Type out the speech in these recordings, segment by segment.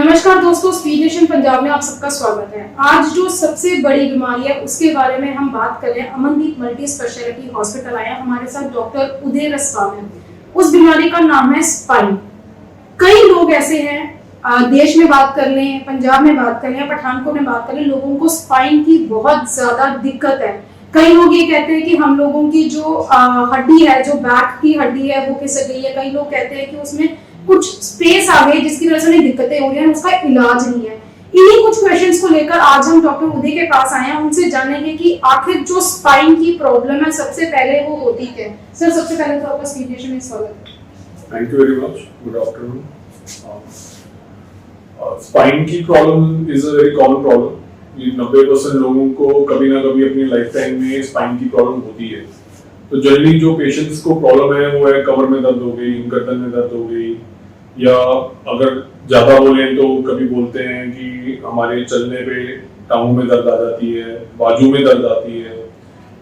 नमस्कार दोस्तों, speed nation Punjab में आप सबका स्वागत है। आज जो सबसे बड़ी बीमारी है उसके बारे में हम बात कर रहे हैं। अमनदीप मल्टी स्पेशलिटी हॉस्पिटल आया हमारे साथ डॉक्टर उदय रसाल है। उस बीमारी का नाम है स्पाइन। कई लोग ऐसे हैं, देश में बात कर लें, पंजाब में बात कर लें, पठानकोट में बात कर लें, लोगों को स्पाइन की बहुत ज्यादा दिक्कत है। कई लोग ये कहते हैं कि हम लोगों की जो हड्डी है, जो बैक की हड्डी है वो खिसक गई है। कई लोग कहते हैं कि उसमें कुछ स्पेस आ गई जिसकी वजह से उन्हें दिक्कतें हो रही हैं, उसका इलाज नहीं है। इन्हीं कुछ क्वेश्चंस को लेकर आज हम डॉक्टर उदय के पास आए हैं। उनसे जानेंगे कि आखिर जो स्पाइन की प्रॉब्लम है सबसे पहले वो होती क्या है। सर, सबसे पहले तो आपका स्पीड नेशन में स्वागत है। Thank you very much. Good afternoon. Spine की problem is a very common problem. 90% लोगों को कभी ना कभी अपनी लाइफ टाइम में स्पाइन की प्रॉब्लम होती है। तो जनरली जो पेशेंट्स को प्रॉब्लम है वो है कमर में दर्द हो गई, गर्दन में दर्द हो गई, या अगर ज्यादा बोले तो कभी बोलते हैं कि हमारे चलने पे टांगों में दर्द आ जाती है, बाजू में दर्द आती है।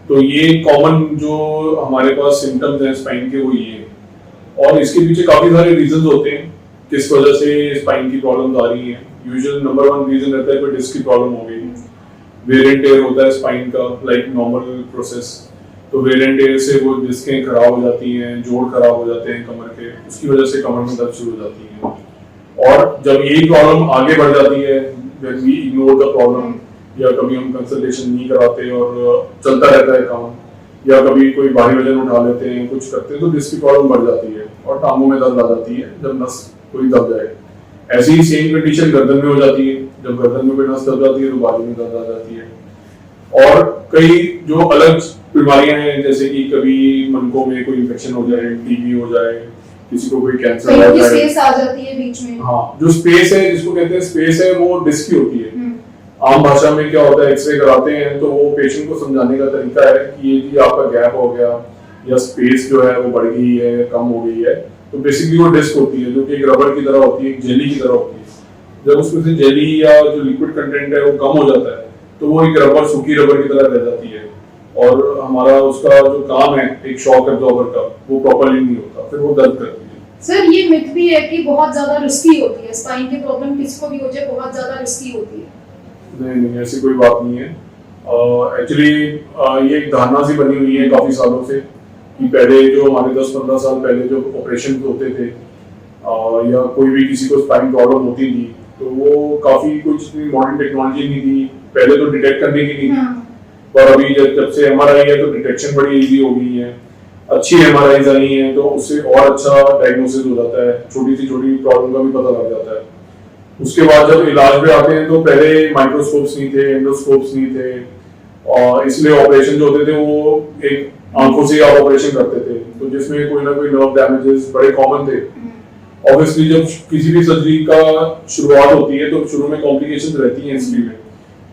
तो ये कॉमन जो हमारे पास सिम्टम्स हैं स्पाइन के वो ये है। और इसके पीछे काफी सारे रीजंस होते हैं किस वजह से स्पाइन की प्रॉब्लम्स आ रही हैं। यूजुअल नंबर 1 रीजन रहता है कोई डिस्क की प्रॉब्लम हो गई, वेयर एंड टेयर होता है स्पाइन का, लाइक नॉर्मल प्रोसेस। तो वेयर एंड टेयर से वो डिस्कें खराब हो जाती हैं, जोड़ खराब हो जाते हैं कमर के, उसकी वजह से कमर में दर्द शुरू हो जाती है। और जब यही प्रॉब्लम आगे बढ़ जाती है, when we ignore the problem, या कभी हम कंसल्टेशन नहीं कराते और चलता रहता है काम, या कभी कोई भारी वजन उठा लेते हैं, कुछ करते हैं, तो डिस्क की प्रॉब्लम बढ़ जाती है और टांगों में दर्द आ जाती है जब नस कोई दब जाए। ऐसी ही सेम कंडीशन गर्दन में हो जाती है। जब गर्दन में कोई नस दब जाती है तो बाजू में दर्द आ जाती है। और कई जो अलग बीमारियां हैं, जैसे कि कभी मनकों में कोई इन्फेक्शन हो जाए, टीबी हो जाए, किसी को कोई कैंसर हो जाए, स्पेस आ जाती है बीच में। हाँ, जो स्पेस है जिसको कहते हैं स्पेस है वो डिस्क की होती है। आम भाषा में क्या होता है, एक्सरे कराते हैं तो वो पेशेंट को समझाने का तरीका है कि ये जी आपका गैप हो गया या स्पेस जो है वो बढ़ गई है, कम हो गई है। तो बेसिकली वो डिस्क होती है जो कि एक रबर की तरह होती है, एक जेली की तरह होती है। जब उसमें से जेली या जो लिक्विड कंटेंट है वो कम हो जाता है तो वो एक रबर, सूखी रबर की तरह रह जाती है, और हमारा उसका जो काम है एक शॉक एब्जॉर्बर का, वो प्रॉपर्ली नहीं होता, फिर वो दर्द करती है। सर, ये मिथ भी है कि बहुत ज्यादा रिस्की होती है स्पाइन की प्रॉब्लम, किसको भी हो जाए बहुत ज्यादा रिस्की होती है। नहीं, ऐसी कोई बात नहीं है। एक्चुअली ये एक धारणा सी बनी हुई है काफी सालों से कि पहले जो हमारे 10-15 साल पहले जो ऑपरेशन होते थे या कोई भी किसी को स्पाइन प्रॉब्लम होती थी तो वो काफी कुछ मॉडर्न टेक्नोलॉजी नहीं थी, पहले तो डिटेक्ट करने की नहीं थी। पर अभी जब से एमआरआई है तो डिटेक्शन बड़ी इजी हो गई है, अच्छी एमआरआईज आई हैं तो उससे और अच्छा डायग्नोसिस हो जाता है, छोटी सी छोटी प्रॉब्लम का भी पता लग जाता है। उसके बाद जब इलाज पे आते हैं तो पहले माइक्रोस्कोप्स नहीं थे, एंडोस्कोप्स नहीं थे, और इसलिए ऑपरेशन जो होते थे वो एक आंखों से आप ऑपरेशन करते थे, तो जिसमें कोई ना कोई नर्व डैमेजेस बड़े कॉमन थे। ऑब्वियसली जब किसी भी सर्जरी का शुरुआत होती है तो शुरू में कॉम्प्लिकेशंस रहती हैं इसलिए में।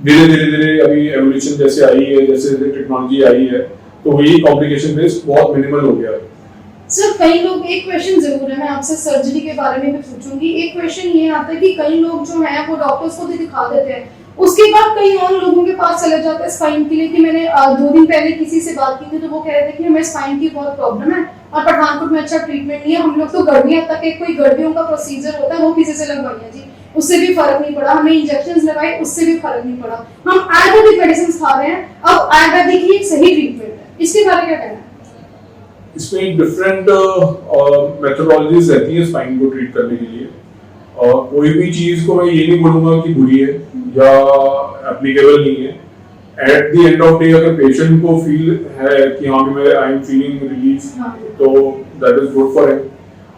धीरे अभी एवोल्यूशन जैसे आई है, जैसे टेक्नोलॉजी आई है, तो ये कॉम्प्लिकेशन रिस्क बहुत मिनिमल हो गया है। सर, कई लोग, एक क्वेश्चन जरूर है, मैं आपसे सर्जरी के बारे में भी पूछूंगी। एक क्वेश्चन ये आता है कि कई लोग जो है वो डॉक्टर्स को भी दिखा देते हैं, उसके बाद कई और लोगों के पास चले जाते हैं स्पाइन के लिए। कि मैंने 2 दिन पहले किसी से बात की थी तो वो कह रहे थे कि हमें स्पाइन की बहुत प्रॉब्लम है और पठानकोट में अच्छा ट्रीटमेंट नहीं है, हम लोग तो गर्मियों तक एक कोई गर्मियों का प्रोसीजर होता है वो किसी से लगवाइए जी, उससे भी फर्क नहीं पड़ा, हमने इंजेक्शंस लगाए उससे भी फर्क नहीं पड़ा, हम आयुर्वेदिक मेडिसिन खा रहे हैं, अब आयुर्वेदिक ही एक सही ट्रीटमेंट है। इसके बारे में क्या कहना है? इसमें डिफरेंट मेथोडोलॉजीज रहती है स्पाइन को ट्रीट करने के लिए, और कोई भी चीज को मैं ये नहीं बोलूंगा कि बुरी है या एप्लीकेबल नहीं है। At the end of day अगर पेशेंट को फील है कि हाँ मैं आई एम फीलिंग रिलीफ, तो that is good for him.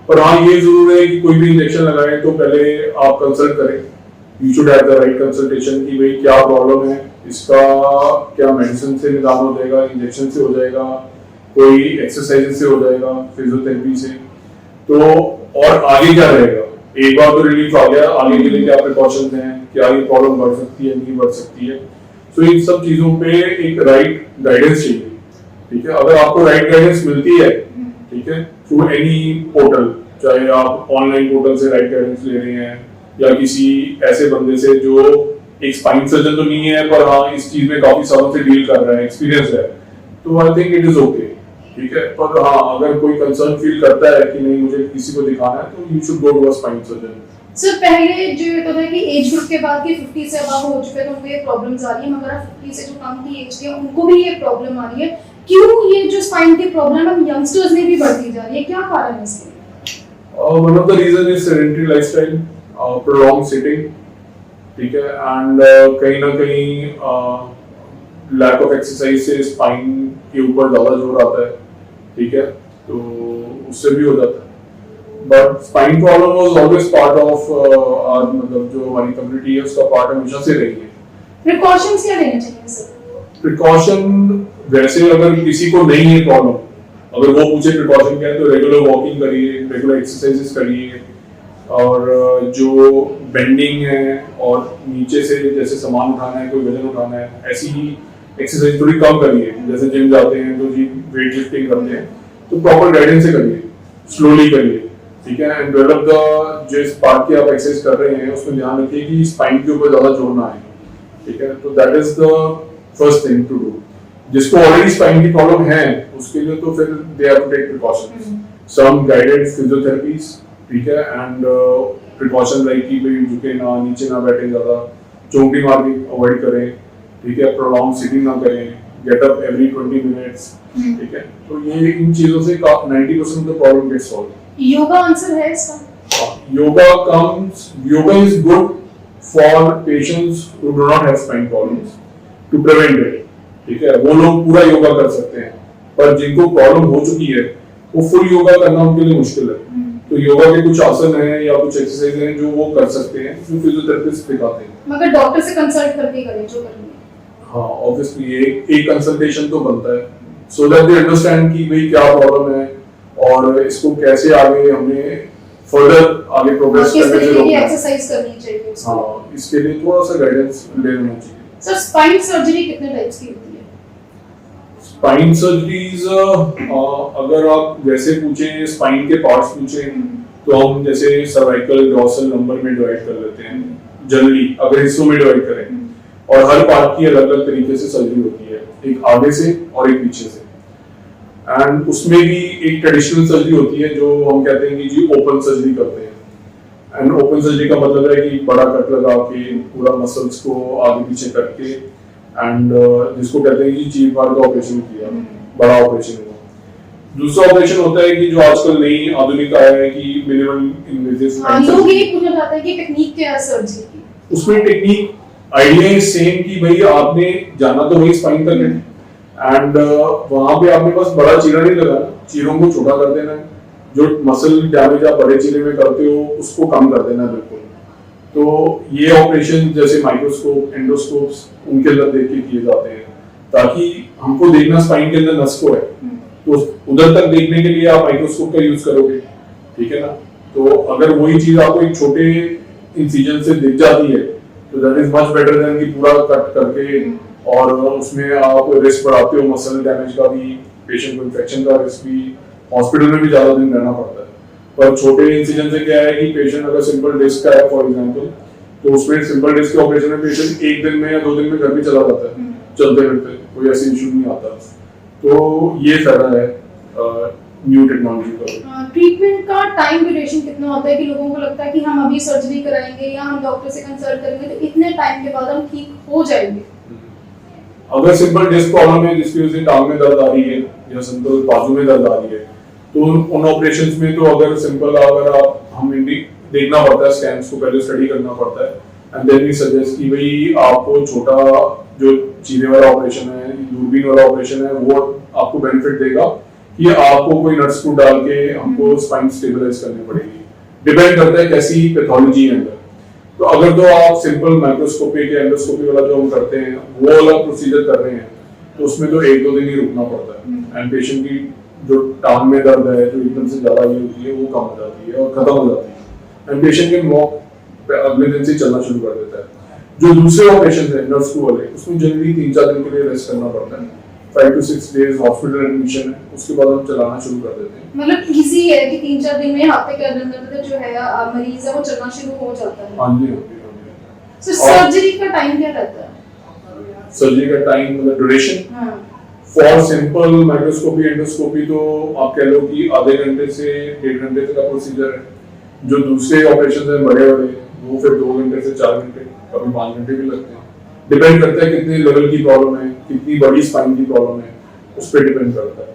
पर हाँ, ये जरूर है कि कोई भी इंजेक्शन लगाए तो पहले आप कंसल्ट करें। You should have the right consultation कि भाई क्या प्रॉब्लम है, इसका क्या मेडिसिन से निदान हो जाएगा, इंजेक्शन से हो जाएगा, कोई एक्सरसाइज से हो जाएगा, फिजियोथेरेपी से, तो और आगे क्या रहेगा। एक बार तो रिलीफ आ गया, आगे के लिए क्या प्रिकॉशंस हैं, क्या ये प्रॉब्लम बढ़ सकती है, नहीं बढ़ सकती है। सो इन सब चीजों पे एक राइट गाइडेंस चाहिए। ठीक है, अगर आपको राइट गाइडेंस मिलती है, ठीक है, थ्रू एनी पोर्टल, चाहे आप ऑनलाइन पोर्टल से राइट गाइडेंस ले रहे हैं या किसी ऐसे बंदे से जो एक स्पाइन सर्जन तो नहीं है पर हाँ इस चीज में काफी सालों से डील कर रहा है, एक्सपीरियंस है, तो I think it is okay. ठीक है, पर हाँ अगर कोई कंसर्न फील करता है कि नहीं मुझे किसी को दिखाना है तो you should go to a spine surgeon. Sir पहले जो ये होता था कि एज ग्रुप के बाद कि 50 से अबव हो चुके तो उनको ये प्रॉब्लम्स आ रही है, मगर अब 50 से जो कम की एज के हैं उनको भी ये प्रॉब्लम आ रही है। क्यों ये जो स्पाइन की प्रॉब्लम है यंगस्टर्स में भी बढ़ती जा रही है, क्या कारण है इसके? One of the reason is sedentary lifestyle, prolong sitting, ठीक है, एंड कहीं ना कहीं लैक ऑफ एक्सरसाइज से स्पाइन के ऊपर ज्यादा जोर आता है, ठीक है, तो उससे भी हो जाता है। But spine problem was always part of our, मतलब जो हमारी कम्युनिटी है उसका पार्ट हमेशा से रही है। प्रिकॉशंस क्या लेने चाहिए सर? प्रिकॉशन वैसे अगर किसी को नहीं है प्रॉब्लम, अगर वो पूछे प्रिकॉशन क्या है, तो रेगुलर वॉकिंग करिए, रेगुलर एक्सरसाइजेस करिए, और जो बेंडिंग है और नीचे से जैसे सामान उठाना है, कोई वजन उठाना है, ऐसी ही एक्सरसाइज थोड़ी कम करिए। जैसे जिम जाते हैं तो जी वेट लिफ्टिंग करते हैं, तो प्रॉपर गाइडेंस से करिए, स्लोली करिए, ठीक है, एंड डेवलप द जिस पार्ट की आप एक्सरसाइज कर रहे हैं उसमें ध्यान रखिए कि स्पाइन के ऊपर ज्यादा जोर ना आए, ठीक है, तो that is the first thing to do. जिसको ऑलरेडी स्पाइन की प्रॉब्लम है उसके लिए तो फिर they have to take precautions, some guided physiotherapies, ठीक है, एंड प्रिकॉशन लाइक कि भाई झुके ना, नीचे ना बैठे, ज्यादा चौंकी मारनी अवॉइड करें, ठीक है, प्रोलॉन्ग सिटिंग ना करें, गेट अप एवरी 20 मिनट्स, ठीक है, तो ये इन चीजों से 90% of the problem get solve. Yoga answer है इसका? Yoga is good for patients who do not have spine problems to prevent it, ठीक है, वो लोग पूरा योगा कर सकते हैं, पर जिनको प्रॉब्लम हो चुकी है वो फुल योगा करना उनके लिए मुश्किल है। तो योगा के कुछ आसन हैं या कुछ एक्सरसाइज हैं जो वो कर सकते हैं, जो फिजियोथेरेपिस्ट सिखाते हैं, मगर डॉक्टर से कंसल्ट करके करें जो करनी है। हाँ, ऑब्वियसली एक कंसल्टेशन तो बनता है, सो दैट दे अंडरस्टैंड कि भाई क्या प्रॉब्लम है और इसको कैसे आगे हमें फर्दर आगे प्रोग्रेस करने से रोकना है। एक्सरसाइज करनी चाहिए उसको। हाँ, इसके लिए थोड़ा सा गाइडेंस लेना चाहिए। सर स्पाइन सर्जरी कितने टाइप्स की होती है? स्पाइन सर्जरीज अगर आप वैसे पूछें, स्पाइन के पार्ट्स पूछें, तो हम जैसे सर्वाइकल, डॉर्सल, लंबर में डिवाइड कर लेते हैं जनरली, अगर हिस्सों में डिवाइड करें, और हर पार्ट की अलग अलग तरीके से सर्जरी होती है, एक आगे से और एक पीछे से, एंड उसमें भी एक ट्रेडिशनल सर्जरी होती है जो हम कहते हैं कि जी ओपन सर्जरी करते हैं। एंड ओपन सर्जरी का मतलब है कि बड़ा कट लगा के पूरा मसल्स को आगे पीछे करके, एंड जिसको कहते हैं कि चीर फाड़ का ऑपरेशन किया, बड़ा ऑपरेशन हुआ। दूसरा ऑपरेशन होता है कि जो आजकल नई आधुनिक आया है कि मिनिमल इन्वेजिव। लोग ये पूछना चाहते हैं कि टेक्निक क्या है सर्जरी की? उसमें टेक्निक आइडिया इज सेम कि भाई आपने जाना तो वही स्पाइन तक है, एंड वहां पे आपने बस बड़ा चीरा नहीं लगाना, चीरों को छोटा कर देना है, जो मसल डैमेज आप बड़े चीरे में करते हो उसको कम कर देना है बिल्कुल। तो ये ऑपरेशन जैसे माइक्रोस्कोप, एंडोस्कोप्स उनके अंदर देख के किए जाते हैं, ताकि हमको देखना स्पाइन के अंदर नस को है, तो उधर तक देखने के लिए आप माइक्रोस्कोप का यूज करोगे, ठीक है ना। तो अगर वही चीज आपको एक छोटे इंसिजन से दिख जाती है तो that is much better than कि पूरा कट करके और उसमें आप रिस्क बढ़ाते हो मसल डैमेज का भी, पेशेंट को इन्फेक्शन का रिस्क भी, हॉस्पिटल में भी ज्यादा दिन रहना पड़ता है। पर छोटे इंसिजन से क्या है कि पेशेंट अगर सिंपल डिस्क का है फॉर एग्जांपल, तो उसमें सिंपल डिस्क के ऑपरेशन में पेशेंट 1 दिन में या 2 दिन में घर भी चला जाता है, चलते फिरते, कोई ऐसी इशू नहीं आता। तो ये फायदा है न्यू टेक्नोलॉजी का। ट्रीटमेंट का टाइम ड्यूरेशन कितना होता है कि लोगों को लगता है कि हम अभी सर्जरी कराएंगे या हम डॉक्टर से कंसल्ट करेंगे तो इतने टाइम के बाद हम ठीक हो जाएंगे? अगर सिंपल डिस्क प्रॉब्लम है जिसकी वजह से टांग में दर्द आ रही है या सिंपल बाजू में दर्द आ रही है, तो उन ऑपरेशंस में तो अगर सिंपल अगर आप हम देखना पड़ता है, स्कैन्स को पहले स्टडी करना पड़ता है, एंड देन वी सजेस्ट कि भाई आपको छोटा जो चीरे वाला ऑपरेशन है, दूरबीन वाला ऑपरेशन है, वो आपको बेनिफिट देगा कि आपको कोई नट स्क्रू डाल के हमको स्पाइन स्टेबलाइज करनी पड़ेगी। डिपेंड करता है कैसी पैथोलॉजी है अंदर। तो अगर तो आप सिंपल माइक्रोस्कोपिक या एंडोस्कोपी वाला जो हम करते हैं वो वाला प्रोसीजर कर रहे हैं, तो उसमें तो 1-2 दिन ही रुकना पड़ता है, एंड पेशेंट की जो टांग में दर्द है जो एकदम से ज्यादा ये होती है वो कम हो जाती है और खत्म हो जाती है, एंड पेशेंट के वॉक अगले दिन से चलना शुरू कर देता है। जो दूसरे ऑपरेशन है नर्व स्क्रू वाले, उसमें जनरली 3-4 दिन के लिए रेस्ट करना पड़ता है, 5 to 6 days हॉस्पिटल एडमिशन है, उसके बाद हम चलाना शुरू कर देते हैं। मतलब इजी है कि 3-4 दिन में हफ्ते के अंदर जो है मरीज है वो चलना शुरू हो जाता है। हाँ जी। सो सर्जरी का टाइम क्या रहता है? सर्जरी का टाइम मतलब duration for simple microscopy endoscopy तो आप कह लो कि आधे घंटे से 1.5 घंटे तक का प्रोसीजर है, जो दूसरे ऑपरेशन हैं बड़े बड़े, वो फिर 2 घंटे से 4 घंटे, कभी 5 घंटे भी लगते हैं। डिपेंड करता है कितने लेवल की प्रॉब्लम है, कितनी बड़ी स्पाइन की प्रॉब्लम है, उस पर डिपेंड करता है।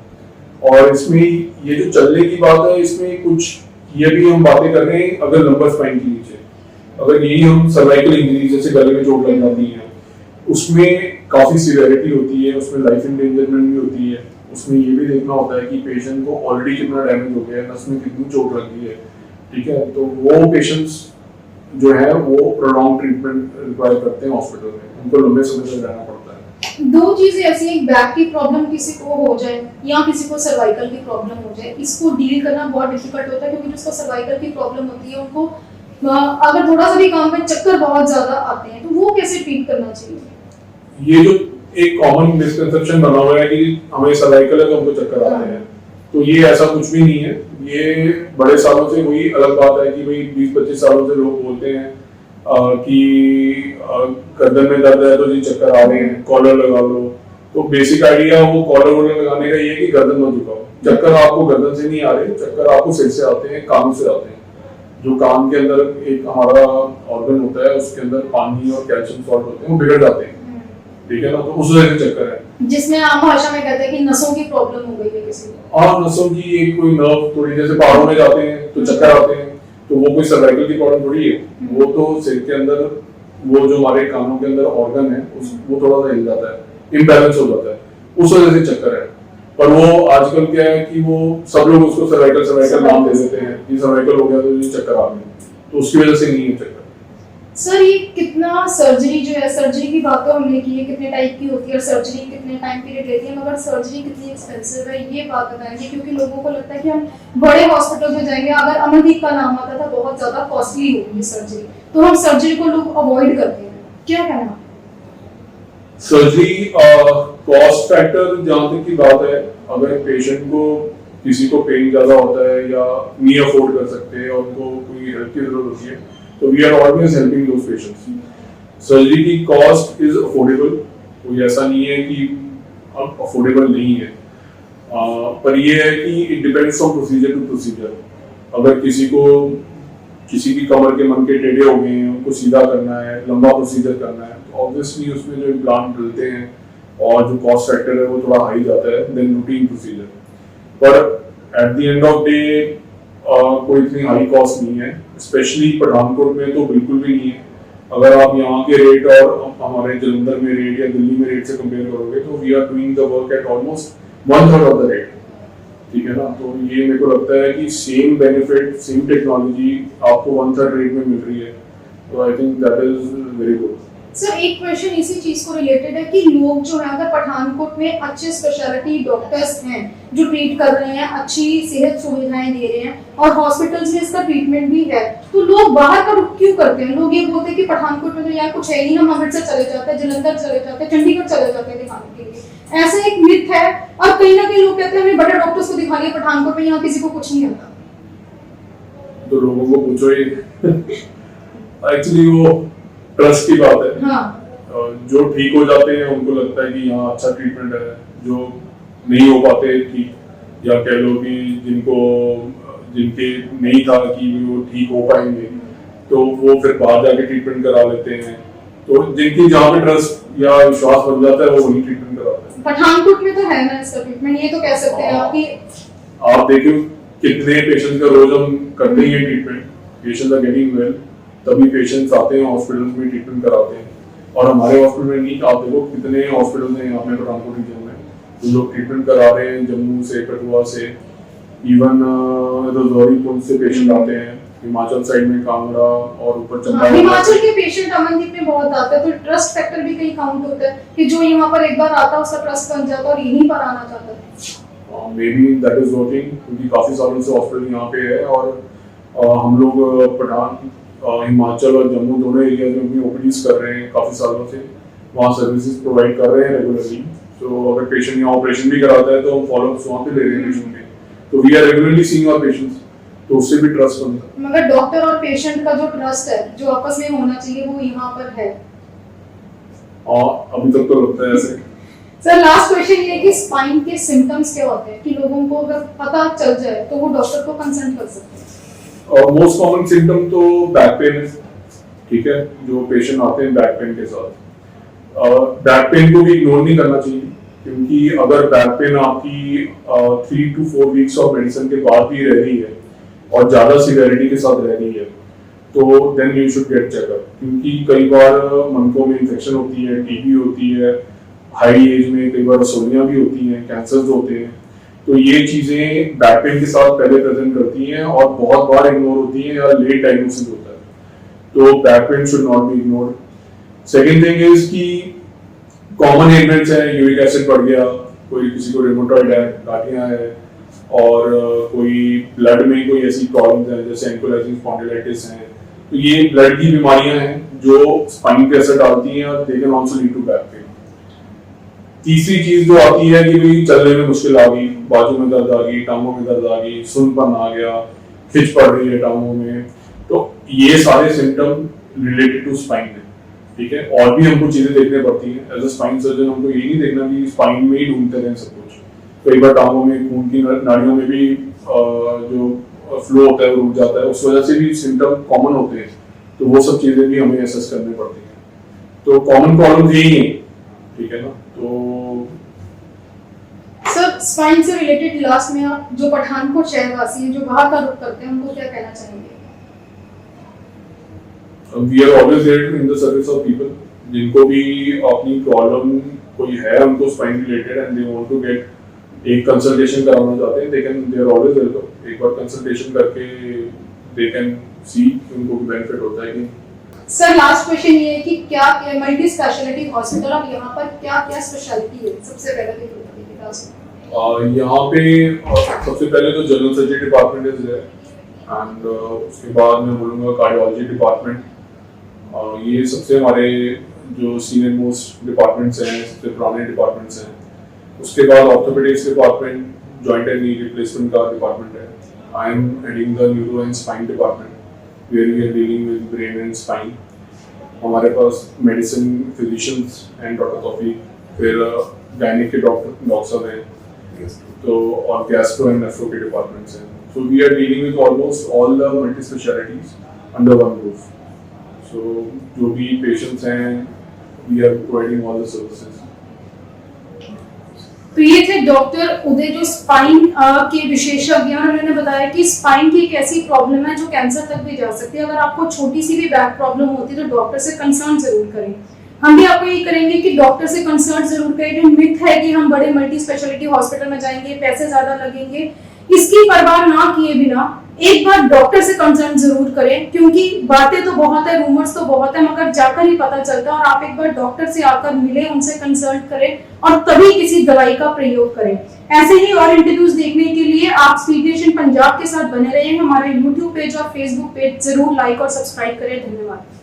और इसमें ये जो चलने की बात है, इसमें कुछ ये भी हम बातें कर रहे हैं अगर लंबर स्पाइन के नीचे, अगर यही हम सर्वाइकल इंजरी जैसे गले में चोट लग जाती है, उसमें काफी सिवियरिटी होती है, उसमें लाइफ एंडेंजरमेंट भी होती है। उसमें ये भी देखना होता है कि पेशेंट को ऑलरेडी कितना डैमेज हो गया है, नस में कितनी चोट लगी है, ठीक है। तो वो पेशेंट्स जो है वो प्रोलॉन्ग ट्रीटमेंट रिक्वायर करते हैं हॉस्पिटल में, उनको लंबे समय तक रहना पड़ता है। दो चीजें ऐसी, एक बैक की प्रॉब्लम किसी को हो जाए या किसी को सर्वाइकल की प्रॉब्लम हो जाए, इसको डील करना बहुत डिफिकल्ट होता है, क्योंकि जिसको सर्वाइकल की प्रॉब्लम होती है उनको अगर थोड़ा सा भी काम में चक्कर बहुत ज्यादा आते हैं, तो वो कैसे ट्रीट करना चाहिए? ये जो एक कॉमन मिसकंसेप्शन बना हुआ है कि हमें सर्वाइकल है तो हमको चक्कर आते हैं, तो ये ऐसा कुछ भी नहीं है। ये बड़े सालों से वही अलग बात है कि भाई 20-25 सालों से लोग बोलते हैं कि गर्दन में दर्द है तो जी चक्कर आ रहे हैं, कॉलर लगा लो। तो बेसिक आइडिया वो कॉलर वॉलर लगाने का ये है कि गर्दन मत झुकाओ। चक्कर आपको गर्दन से नहीं आ रहे, चक्कर आपको सिर से आते हैं, कान से आते हैं। जो कान के अंदर एक हमारा ऑर्गन होता है, उसके अंदर पानी और कैल्शियम सॉल्ट होते हैं, वो बिगड़ जाते हैं, ठीक है ना। तो उस वजह से चक्कर है, जिसमें आम भाषा में कहते हैं कि नसों की प्रॉब्लम हो गई है किसी को। हाँ, नसों की एक कोई नर्व थोड़ी, जैसे पहाड़ों में जाते हैं तो चक्कर आते हैं, तो वो कोई सर्वाइकल की प्रॉब्लम थोड़ी है। वो तो सिर के अंदर वो जो हमारे कानों के अंदर ऑर्गन है वो थोड़ा सा हिल जाता है, इम्बैलेंस हो जाता है, उस वजह से चक्कर है। पर वो आजकल क्या है कि वो सब लोग उसको सर्वाइकल नाम दे देते हैं कि सर्वाइकल हो गया तो ये चक्कर आ गए, तो उसकी वजह से नहीं है चक्कर। सर, ये कितना सर्जरी जो है, सर्जरी की बात तो हमने की है, कितने टाइप की होती है और सर्जरी कितने टाइम पीरियड लेती है, मगर सर्जरी कितनी एक्सपेंसिव है ये बात बताएंगे, क्योंकि लोगों को लगता है कि हम बड़े हॉस्पिटल में जाएंगे, अगर अमनदीप का नाम आता था बहुत ज्यादा कॉस्टली होगी सर्जरी, तो हम सर्जरी को लोग अवॉइड करते हैं, क्या कहना? सर्जरी कॉस्ट फैक्टर जहाँ तक की बात है, अगर पेशेंट को किसी को पेन ज्यादा होता है या नहीं अफोर्ड कर सकते और उनको कोई हेल्प की जरूरत होती है, तो we are always helping those patients. Surgery की कॉस्ट इज अफोर्डेबल, कोई ऐसा नहीं है कि अब अफोर्डेबल नहीं है, पर ये है कि it depends on procedure to procedure. अगर किसी की कमर के मन के टेढ़े हो गए हैं, उनको सीधा करना है, लंबा प्रोसीजर करना है, तो ऑब्वियसली उसमें जो इम्प्लांट डलते हैं और जो कॉस्ट फैक्टर है वो थोड़ा हाई जाता है देन रूटीन प्रोसीजर। पर at the end of day कोई इतनी हाई कॉस्ट नहीं है, स्पेशली पठानकोट में तो बिल्कुल भी नहीं है। अगर आप यहाँ के रेट और हमारे जलंधर में रेट या दिल्ली में रेट से कंपेयर करोगे तो we are doing the work at almost 1/3 of the rate, ठीक है ना। तो ये मेरे को लगता है कि सेम बेनिफिट, सेम टेक्नोलॉजी आपको 1/3 रेट में मिल रही है, तो I think that is very good. Sir, एक क्वेश्चन इसी चीज को रिलेटेड है कि लोग जो है अगर पठानकोट में अच्छे स्पेशलिटी डॉक्टर्स हैं जो ट्रीट कर रहे हैं, अच्छी सेहत सुविधाएं दे रहे हैं और हॉस्पिटल्स में इसका ट्रीटमेंट भी है, तो लोग बाहर का रुख क्यों करते हैं? लोग ये बोलते हैं कि पठानकोट में तो यहाँ कुछ है नहीं, हम अमृतसर चले जाते हैं, जलंधर चले जाते हैं, चंडीगढ़ चले जाते हैं दिखाने के लिए। ऐसा एक मिथ है और कहीं ना कहीं लोग कहते हैं हमें बड़े डॉक्टर्स को दिखा लिया पठानकोट में, यहाँ किसी को कुछ नहीं आता। तो लोगों को पूछो, ये एक्चुअली वो ट्रस्ट की बात है। हाँ। जो ठीक हो जाते हैं उनको लगता है कि यहाँ अच्छा ट्रीटमेंट है, जो नहीं हो पाते ठीक, या कह लो कि जिनके नहीं था कि वो ठीक हो पाएंगे, तो वो फिर बाहर जाके ट्रीटमेंट करा लेते हैं। तो जिनकी जहाँ पे ट्रस्ट या विश्वास बन जाता है वो वही ट्रीटमेंट कराते हैं। पठानकोट में तो है ना इसका ट्रीटमेंट, ये तो कह सकते हैं आपकी। आप देखिए कितने पेशेंट का रोज हम करते हैं treatment, patient are getting well, तभी पेशेंट्स आते हैं हॉस्पिटल्स में ट्रीटमेंट कराते हैं। और हमारे हॉस्पिटल में नहीं, आप देखो कितने हॉस्पिटल्स हैं यहाँ पे पठानकोट रीजन में, जो लोग ट्रीटमेंट करा रहे हैं, जम्मू से, कठुआ से, इवन रजौरी पुंछ से पेशेंट आते हैं, हिमाचल साइड में कांगड़ा और ऊपर चंबा। हिमाचल के पेशेंट अमनदीप में बहुत आते हैं, तो ट्रस्ट फैक्टर भी कहीं काउंट होता है कि जो यहाँ पर एक बार आता है उसका ट्रस्ट बन जाता है और यहीं पर आना चाहता है। May be that is working, क्योंकि काफी सालों से हॉस्पिटल यहाँ पे है और हम लोग हिमाचल और जम्मू दोनों एरिया में भी ओपीडीज कर रहे हैं काफी सालों से, वहाँ सर्विसेज प्रोवाइड कर रहे हैं रेगुलरली। तो अगर पेशेंट यहाँ ऑपरेशन भी कराता है तो हम फॉलोअप्स वहाँ पे ले रहे हैं पेशेंट के, तो we are regularly seeing our patients, तो उससे भी ट्रस्ट बनता है। मगर डॉक्टर और पेशेंट का जो ट्रस्ट है जो आपस में होना चाहिए वो यहाँ पर है। अभी तक तो लगता है ऐसे। सर, लास्ट क्वेश्चन ये है कि स्पाइन के सिम्टम्स क्या होते हैं कि लोगों को अगर पता चल जाए तो वो डॉक्टर को कंसल्ट कर सकते हैं? मोस्ट कॉमन सिम्टम तो बैक पेन है, ठीक है, जो पेशेंट आते हैं बैक पेन के साथ। बैक पेन को भी इग्नोर नहीं करना चाहिए, क्योंकि अगर बैक पेन आपकी 3 to 4 वीक्स ऑफ मेडिसिन के बाद भी रह रही है और ज्यादा सिवियरिटी के साथ रह रही है, तो then you should get checkup, क्योंकि कई बार मनकों में इन्फेक्शन होती है, टीबी होती है, हाई एज में कई बार रसोलियां भी होती हैं, कैंसर्स होते हैं, तो ये चीजें बैक पेन के साथ पहले प्रेजेंट करती हैं और बहुत बार इग्नोर होती हैं या लेट डायग्नोसिस होता है, तो back pain should not be ignored. Second thing is कि कॉमन एलिमेंट्स है, यूरिक एसिड बढ़ गया, कोई किसी को रिमोटॉइड है, गाठियां है, और कोई ब्लड में कोई ऐसी प्रॉब्लम्स है जैसे एंकोलाइजिंग स्पॉन्डिलाइटिस है, तो ये ब्लड की बीमारियां हैं जो स्पाइन पे असर डालती हैं और they can also lead to back pain. तीसरी चीज जो आती है कि भाई चलने में मुश्किल आ गई, बाजू में दर्द आ गई, टांगों में दर्द आ गई, सुनपन आ गया, खिंच पड़ रही है टांगों में, तो ये सारे सिम्टम रिलेटेड टू स्पाइन है, ठीक है। और भी हमको चीजें देखने पड़ती हैं एज अ स्पाइन सर्जन, हमको ये नहीं देखना कि स्पाइन में ही ढूंढते रहें सब कुछ, कई बार टांगों में खून की नाड़ियों में भी जो फ्लो होता है वो रुक जाता है, उस वजह से भी सिम्टम कॉमन होते हैं, तो वो सब चीजें भी हमें असेस करनी पड़ती हैं। तो कॉमन प्रॉब्लम यही है, ठीक है ना। तो सर स्पाइन से रिलेटेड लास्ट में आप जो पठानकोट शहरवासी हैं जो वहां का रुख करते हैं उनको क्या कहना चाहेंगे? We are always there in the service of people, जिनको भी अपनी प्रॉब्लम कोई है उनको spine related and they want to get एक कंसल्टेशन कराना चाहते हैं, दे आर ऑलवेज वेलकम। एक बार कंसल्टेशन करके दे कैन सी उनको बेनिफिट होता है कि। सर लास्ट क्वेश्चन ये है कि क्या मल्टी स्पेशलिटी हॉस्पिटल और यहाँ पर क्या क्या स्पेशलिटी है? सबसे पहले तो यहाँ पे सबसे पहले तो general surgery department is there, and उसके बाद मैं बोलूँगा कार्डियोलॉजी डिपार्टमेंट, ये सबसे हमारे जो सीनियर मोस्ट डिपार्टमेंट्स हैं, सबसे पुराने डिपार्टमेंट्स हैं। उसके बाद orthopaedics department, joint and knee replacement का डिपार्टमेंट है। I am heading the neuro and spine department where we are dealing with brain and spine. हमारे पास मेडिसिन, फिजिशियंस एंड डॉक्टोस्कोपी, फिर गायनिक के डॉक्टर सब हैं, तो और गैस्ट्रो एंड नेफ्रो के डिपार्टमेंट्स हैं। So we are dealing with almost all the multi specialities under one roof. So जो भी patients हैं, we are providing all the services. तो ये थे डॉक्टर उदय जो स्पाइन के विशेषज्ञ हैं। उन्होंने बताया कि स्पाइन की एक ऐसी प्रॉब्लम है जो कैंसर तक भी जा सकती है। अगर आपको छोटी सी भी बैक प्रॉब्लम होती है तो डॉक्टर से कंसल्ट जरूर करें। हम भी आपको ये करेंगे कि डॉक्टर से कंसल्ट जरूर करें। जो मिथ है कि हम बड़े मल्टी स्पेशलिटी हॉस्पिटल में जाएंगे, पैसे ज्यादा लगेंगे, इसकी परवाह ना किए बिना एक बार डॉक्टर से कंसल्ट जरूर करें, क्योंकि बातें तो बहुत है, रूमर्स तो बहुत है, मगर जाकर ही पता चलता है। और आप एक बार डॉक्टर से आकर मिले, उनसे कंसल्ट करें और तभी किसी दवाई का प्रयोग करें। ऐसे ही और इंटरव्यूज देखने के लिए आप स्पीड नेशन पंजाब के साथ बने रहें। हमारे YouTube पेज और Facebook पेज जरूर लाइक और सब्सक्राइब करें। धन्यवाद।